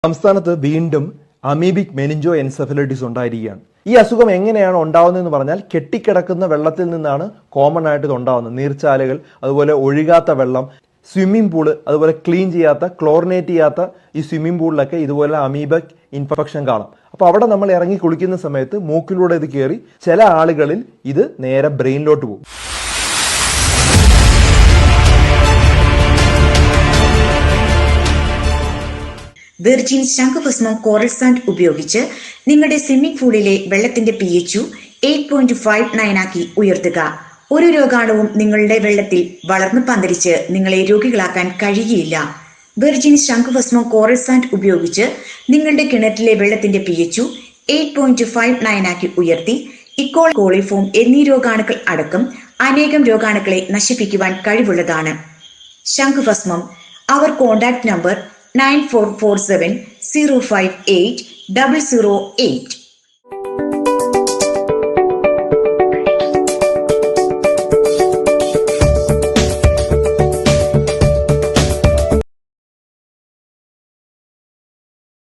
സംസ്ഥാനത്ത് വീണ്ടും amoebic meningo encephalitis ഉണ്ടായിരിക്കുകയാണ്. ഈ അസുഖം എങ്ങനെയാണ് ഉണ്ടാവുന്നതെന്ന് പറഞ്ഞാൽ കെട്ടിക്കിടക്കുന്ന വെള്ളത്തിൽ നിന്നാണ് കോമൺ ആയിട്ട് ഇത് ഉണ്ടാവുന്നത്. നീർച്ചാലുകൾ, അതുപോലെ ഒഴുകാത്ത വെള്ളം, സ്വിമ്മിംഗ് പൂള്, അതുപോലെ ക്ലീൻ ചെയ്യാത്ത, ക്ലോറിനേറ്റ് ചെയ്യാത്ത ഈ സ്വിമ്മിംഗ് പൂളിലൊക്കെ ഇതുപോലെ അമീബിക് ഇൻഫെക്ഷൻ കാണാം. അപ്പോൾ അവിടെ നമ്മൾ ഇറങ്ങി കുളിക്കുന്ന സമയത്ത് മൂക്കിലൂടെ ഇത് കയറി ചില ആളുകളിൽ ഇത് നേരെ ബ്രെയിനിലോട്ട് പോകും. വെർജിൻ ശംഖുഭസ്മം കോറൽ സാൻഡ് ഉപയോഗിച്ച് നിങ്ങളുടെ സ്വിമ്മിംഗ് പൂളിലെ വെള്ളത്തിന്റെ pH 8.59 ആക്കി ഉയർത്തുക. ഒരു രോഗാണുവും നിങ്ങളുടെ വെള്ളത്തിൽ വളർന്നു പന്തലിച്ച് നിങ്ങളെ രോഗികളാക്കാൻ കഴിയുകയില്ല. വെർജിൻ ശംഖുഭസ്മം കോറൽ സാൻഡ് ഉപയോഗിച്ച് നിങ്ങളുടെ കിണറ്റിലെ വെള്ളത്തിന്റെ pH 8.59 ആക്കി ഉയർത്തി ഇക്കോൾ, കോളിഫോം എന്നീ രോഗാണുക്കൾ അടക്കം അനേകം രോഗാണുക്കളെ നശിപ്പിക്കുവാൻ കഴിവുള്ളതാണ്. ശംഖുഭസ്മം. അവർ കോൺടാക്ട് നമ്പർ 9447 058 008.